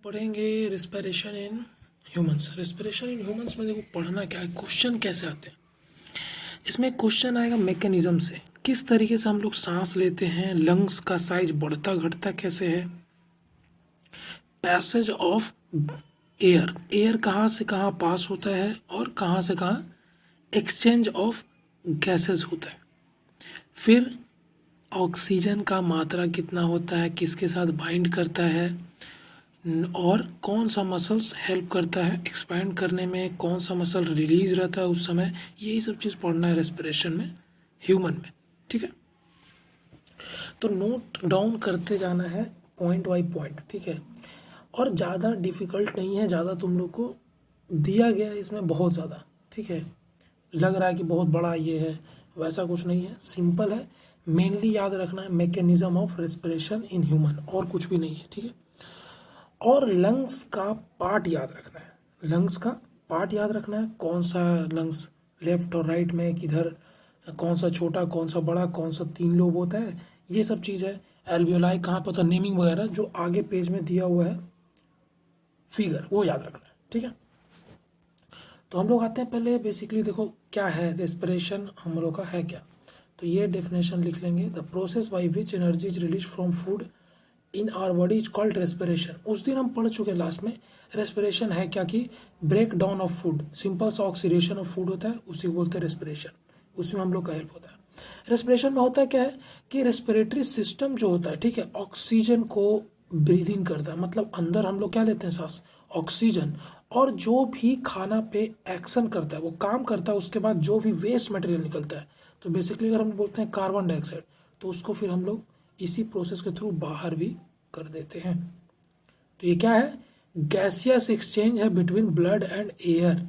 पढ़ेंगे respiration in humans. Respiration in humans में देखो पढ़ना क्या है, क्वेश्चन कैसे आते हैं। इसमें क्वेश्चन आएगा मैकेनिज्म से, किस तरीके से हम लोग सांस लेते हैं, लंग्स का साइज बढ़ता घटता कैसे है, पैसेज ऑफ एयर, एयर कहाँ से कहाँ पास होता है और कहाँ से कहाँ एक्सचेंज ऑफ गैसेस होता है, फिर ऑक्सीजन का मात्रा कितना होता है, किसके साथ बाइंड करता है, और कौन सा मसल्स हेल्प करता है एक्सपैंड करने में, कौन सा मसल रिलीज रहता है उस समय, यही सब चीज़ पढ़ना है रेस्पिरेशन में ह्यूमन में। ठीक है, तो नोट डाउन करते जाना है पॉइंट बाई पॉइंट। ठीक है, और ज़्यादा डिफ़िकल्ट नहीं है, ज़्यादा तुम लोग को दिया गया है इसमें बहुत ज़्यादा। ठीक है, लग रहा है कि बहुत बड़ा ये है, वैसा कुछ नहीं है, सिंपल है। मेनली याद रखना है mechanism of respiration in human, और कुछ भी नहीं है। ठीक है, और लंग्स का पार्ट याद रखना है, लंग्स का पार्ट याद रखना है, कौन सा लंग्स लेफ्ट और राइट में किधर, कौन सा छोटा कौन सा बड़ा, कौन सा 3 लोब होता है, ये सब चीज़ है। एल्वियोलाई कहाँ पर होता है, नेमिंग वगैरह जो आगे पेज में दिया हुआ है फिगर, वो याद रखना है। ठीक है, तो हम लोग आते हैं पहले बेसिकली, देखो क्या है रेस्पिरेशन हम लोग का है क्या। तो ये डेफिनेशन लिख लेंगे, the process by which energy is release from food in our body is called respiration. उस दिन हम पढ़ चुके हैं लास्ट में रेस्पिरेशन है क्या, कि break down of food, simple सा ऑक्सीडेशन ऑफ फूड होता है, उसी को बोलते हैं रेस्पिरेशन, उसमें हम लोग का हेल्प होता है। रेस्पिरेशन में होता है क्या है कि रेस्पिरेटरी सिस्टम जो होता है, ठीक है, ऑक्सीजन को ब्रीदिंग करता है, मतलब अंदर हम लोग क्या लेते हैं सांस, ऑक्सीजन, और जो भी खाना पे एक्शन करता है वो काम करता है, उसके बाद जो भी वेस्ट मटेरियल निकलता है, तो बेसिकली अगर हम बोलते हैं कार्बन डाइऑक्साइड, तो उसको फिर हम लोग इसी प्रोसेस के थ्रू बाहर भी कर देते हैं। तो ये क्या है, गैसियस एक्सचेंज है बिटवीन ब्लड एंड एयर।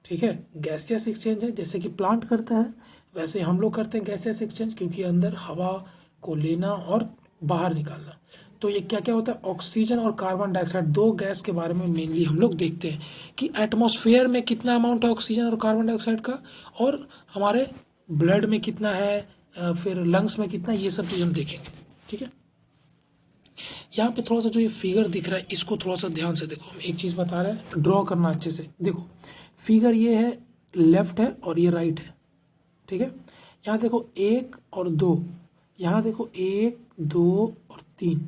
ठीक है, गैसियस एक्सचेंज है, जैसे कि प्लांट करता है वैसे हम लोग करते हैं गैसियस एक्सचेंज, क्योंकि अंदर हवा को लेना और बाहर निकालना। तो ये क्या क्या होता है, ऑक्सीजन और कार्बन डाइऑक्साइड, दो गैस के बारे में मेनली हम लोग देखते हैं कि एटमॉस्फेयर में कितना अमाउंट है ऑक्सीजन और कार्बन डाइऑक्साइड का, और हमारे ब्लड में कितना है, फिर लंग्स में कितना, ये सब चीज़ हम देखेंगे। ठीक है, यहाँ पे थोड़ा सा जो ये फिगर दिख रहा है इसको थोड़ा सा ध्यान से देखो, हम एक चीज़ बता रहे हैं, ड्रॉ करना अच्छे से। देखो फिगर ये है, लेफ्ट है और ये राइट है। ठीक है, यहाँ देखो 1 और 2, यहाँ देखो 1 2 और 3,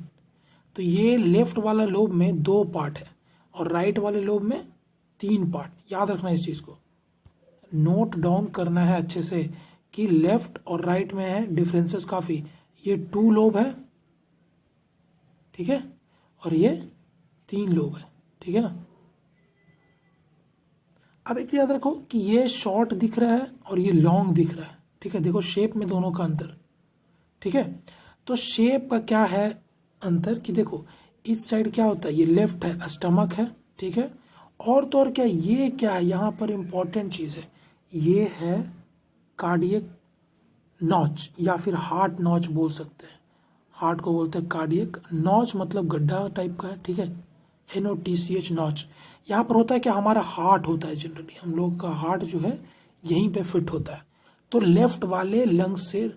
तो ये लेफ्ट वाला लोब में 2 पार्ट है और राइट वाले लोब में 3 पार्ट। याद रखना इस चीज़ को, नोट डाउन करना है अच्छे से कि लेफ्ट और राइट में है डिफरेंसेस काफ़ी। ये 2 लोब है, ठीक है, और ये 3 लोब है। ठीक है ना, अब एक याद रखो कि ये शॉर्ट दिख रहा है और ये लॉन्ग दिख रहा है। ठीक है, देखो शेप में दोनों का अंतर। ठीक है, तो शेप का क्या है अंतर, कि देखो इस साइड क्या होता है, ये लेफ्ट है, स्टमक है। ठीक है, और तो और क्या, ये क्या है, यहाँ पर इंपॉर्टेंट चीज़ है, ये है कार्डियक नॉच या फिर हार्ट नॉच बोल सकते हैं, हार्ट को बोलते हैं कार्डियक नॉच, मतलब गड्ढा टाइप का है। ठीक है, NOTCH नॉच, यहाँ पर होता है कि हमारा हार्ट होता है, जनरली हम लोग का हार्ट जो है यहीं पे फिट होता है, तो लेफ्ट वाले लंग्स से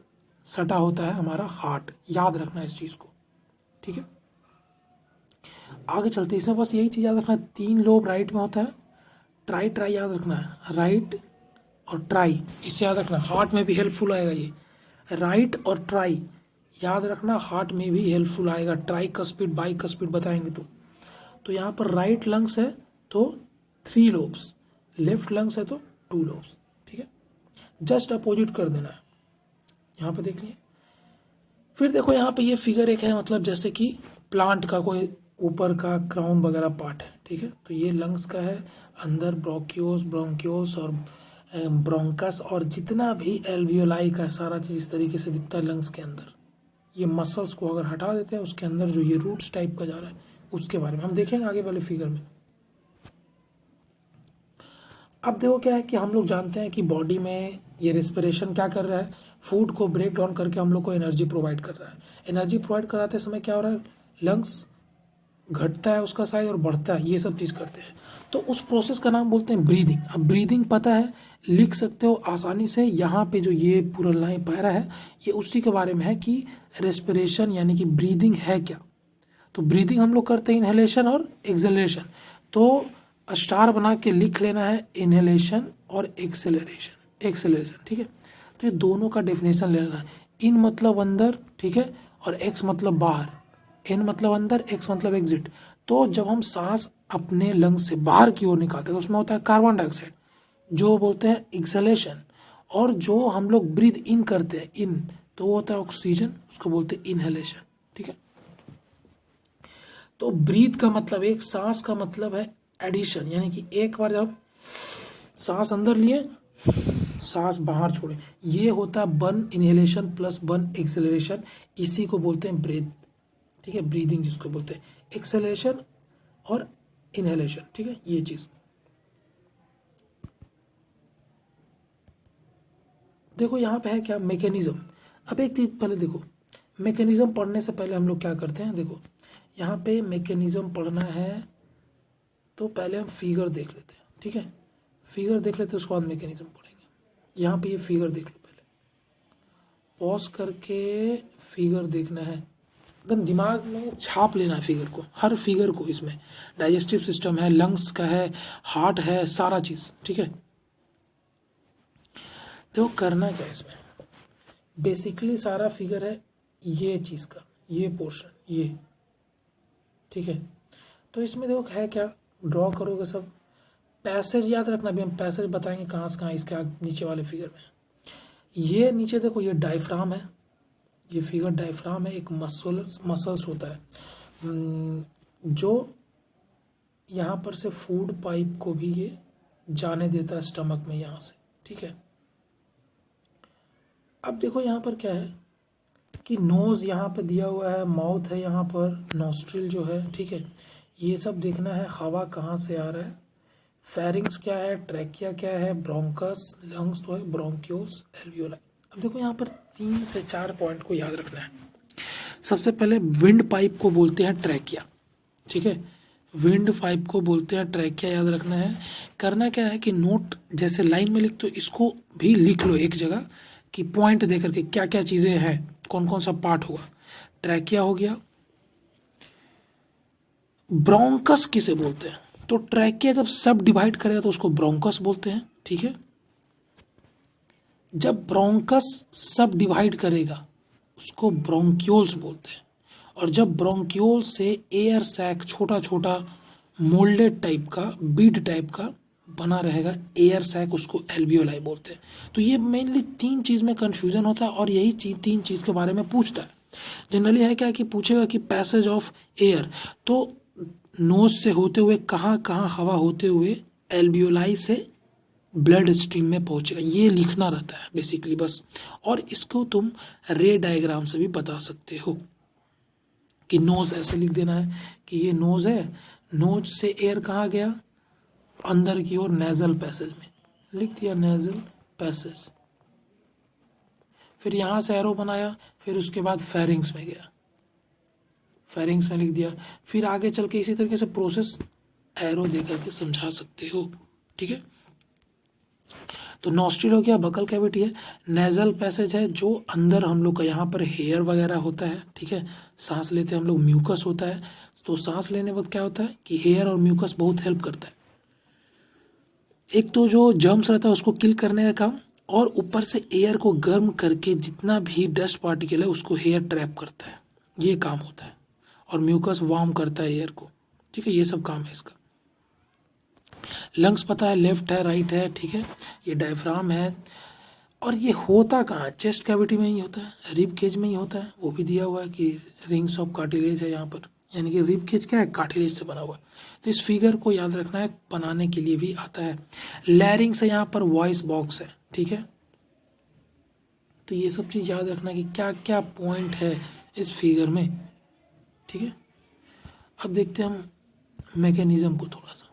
सटा होता है हमारा हार्ट, याद रखना है इस चीज़ को। ठीक है, आगे चलते इसमें बस यही चीज़ याद रखना है, 3 लोब राइट में होता है, ट्राई ट्राई याद रखना है, राइट और ट्राई, इसे याद रखना, हार्ट में भी हेल्पफुल आएगा ये, राइट और ट्राई याद रखना, हार्ट में भी हेल्पफुल आएगा, ट्राई कस्पिड बाई कस्पिड बताएंगे तो यहाँ पर राइट लंग्स है तो 3 लोब्स, लेफ्ट लंग्स है तो 2 लोब्स। ठीक है, जस्ट अपोजिट कर देना है, यहाँ पे देख लिए। फिर देखो यहाँ पे ये फिगर एक है, मतलब जैसे कि प्लांट का कोई ऊपर का क्राउन वगैरह पार्ट है। ठीक है, तो ये लंग्स का है, अंदर ब्रोंक्योस ब्रोंक्योल्स और ब्रोंकस और जितना भी एल्वियोलाई का सारा चीज़ इस तरीके से दिखता है लंग्स के अंदर। ये मसल्स को अगर हटा देते हैं, उसके अंदर जो ये रूट्स टाइप का जा रहा है उसके बारे में हम देखेंगे आगे वाले फिगर में। अब देखो क्या है कि हम लोग जानते हैं कि बॉडी में ये रेस्पिरेशन क्या कर रहा है, फूड को ब्रेक डाउन करके हम लोग को एनर्जी प्रोवाइड कर रहा है। एनर्जी प्रोवाइड कराते समय क्या हो रहा है, लंग्स घटता है उसका साइज और बढ़ता है, ये सब चीज़ करते हैं, तो उस प्रोसेस का नाम बोलते हैं ब्रीदिंग। अब ब्रीदिंग पता है, लिख सकते हो आसानी से, यहाँ पे जो ये पूरा लाइन पैरा है ये उसी के बारे में है कि रेस्पिरेशन यानी कि ब्रीदिंग है क्या। तो ब्रीदिंग हम लोग करते हैं इनहेलेशन और एक्सेलरेशन। तो स्टार बना के लिख लेना है इनहेलेशन और एक्सेलरेशन, ठीक है। तो ये दोनों का डेफिनेशन लेना है। इन मतलब अंदर, ठीक है, और एक्स मतलब बाहर। इन मतलब अंदर, एक्स मतलब एग्जिट। तो जब हम सांस अपने लंग्स से बाहर की ओर निकालते हैं तो उसमें होता है कार्बन डाइऑक्साइड, जो बोलते हैं एक्सलेशन। और जो हम लोग ब्रीथ इन करते हैं इन, तो वो होता है ऑक्सीजन, उसको बोलते हैं इनहेलेशन, ठीक है। तो ब्रीथ का मतलब, एक सांस का मतलब है एडिशन, यानी कि एक बार जब सांस अंदर लिए सांस बाहर छोड़े, ये होता है one inhalation plus one acceleration, इसी को बोलते हैं ब्रीथ, ठीक है, ब्रीदिंग जिसको बोलते हैं, एक्सेलरेशन और इनहेलेशन, ठीक है, ये चीज़। देखो यहाँ पे है क्या, मैकेनिज्म। अब एक चीज़ पहले देखो, मैकेनिज्म पढ़ने से पहले हम लोग क्या करते हैं, देखो यहाँ पे मैकेनिज्म पढ़ना है तो पहले हम फिगर देख लेते हैं, ठीक है, फिगर देख लेते हैं उसके बाद मैकेनिज्म पढ़ेंगे। यहाँ पे ये फिगर देख लो, पहले पॉज करके फिगर देखना है, एकदम दिमाग में छाप लेना है फिगर को, हर फिगर को। इसमें डाइजेस्टिव सिस्टम है, लंग्स का है, हार्ट है, सारा चीज़, ठीक है। देखो करना क्या है इसमें, बेसिकली सारा फिगर है ये चीज़ का, ये पोर्शन, ये, ठीक है। तो इसमें देखो है क्या, ड्रॉ करोगे सब, पैसेज याद रखना, भी हम पैसेज बताएंगे कहाँ से कहाँ इसके नीचे वाले फिगर में। ये नीचे देखो, ये डायफ्राम है, ये फिगर डायफ्राम है, एक मसल्स होता है जो यहाँ पर से फूड पाइप को भी ये जाने देता है स्टमक में यहाँ से, ठीक है। अब देखो यहाँ पर क्या है कि नोज़ यहाँ पे दिया हुआ है, माउथ है यहाँ पर, नॉस्ट्रिल जो है, ठीक है, ये सब देखना है, हवा कहाँ से आ रहा है, फेरिंग्स क्या है, ट्रैकिया क्या है, ब्रोंकस, लंग्स तो है, ब्रोंक्यूल्स, एल्वियोलाई। अब देखो यहाँ पर 3 से 4 पॉइंट को याद रखना है। सबसे पहले विंड पाइप को बोलते हैं ट्रैकिया, ठीक है, विंड पाइप को बोलते हैं ट्रैकिया, याद रखना है। करना क्या है कि नोट जैसे लाइन में लिख, तो इसको भी लिख लो एक जगह कि पॉइंट दे करके क्या क्या चीज़ें हैं, कौन कौन सा पार्ट होगा। ट्रैकिया हो गया। ब्रोंकस किसे बोलते हैं, तो ट्रैकिया जब सब डिवाइड करेगा तो उसको ब्रोंकस बोलते हैं, ठीक है। जब ब्रोंकस सब डिवाइड करेगा उसको ब्रोंक्यूल्स बोलते हैं। और जब ब्रोंक्यूल से एयर सैक छोटा छोटा मोल्डेड टाइप का, बीड टाइप का बना रहेगा एयर सैक, उसको एल्वियोलाई बोलते हैं। तो ये मेनली 3 चीज़ में कन्फ्यूजन होता है और यही 3 चीज़ के बारे में पूछता है। जनरली है क्या कि पूछेगा कि पैसेज ऑफ एयर, तो नोज से होते हुए कहाँ कहाँ हवा होते हुए एल्वियोलाई से ब्लड स्ट्रीम में पहुंचेगा, ये लिखना रहता है बेसिकली बस। और इसको तुम रे डायग्राम से भी बता सकते हो कि नोज ऐसे लिख देना है कि ये नोज है, नोज से एयर कहाँ गया, अंदर की ओर नेजल पैसेज में, लिख दिया नेजल पैसेज। फिर यहाँ से एरो बनाया, फिर उसके बाद फेरिंग्स में गया, फेरिंग्स में लिख दिया। फिर आगे चल के इसी तरीके से प्रोसेस एरो दे करके समझा सकते हो, ठीक है। तो नॉस्ट्रिल हो गया, बकल कैविटी है, नेजल पैसेज है जो अंदर हम लोग का यहाँ पर हेयर वगैरह होता है, ठीक है, सांस लेते हैं हम लोग, म्यूकस होता है। तो सांस लेने वक्त क्या होता है कि हेयर और म्यूकस बहुत हेल्प करता है, एक तो जो जर्म्स रहता है उसको किल करने का काम, और ऊपर से एयर को गर्म करके जितना भी डस्ट पार्टिकल है उसको हेयर ट्रैप करता है, ये काम होता है। और म्यूकस वार्म करता है एयर को, ठीक है, ये सब काम है इसका। लंग्स पता है, लेफ्ट है, राइट है, ठीक है, ये डायफ्राम है। और ये होता कहाँ है, चेस्ट कैविटी में ही होता है, रिब केज में ही होता है, वो भी दिया हुआ है कि रिंग्स ऑफ कार्टिलेज है यहाँ पर, यानी कि रिब केज क्या है, कार्टिलेज से बना हुआ है। तो इस फिगर को याद रखना है, बनाने के लिए भी आता है। लैरिंग्स से यहाँ पर वॉइस बॉक्स है, ठीक है। तो ये सब चीज़ याद रखना कि क्या क्या पॉइंट है इस फिगर में, ठीक है। अब देखते हैं हम मैकेनिज्म को थोड़ा सा।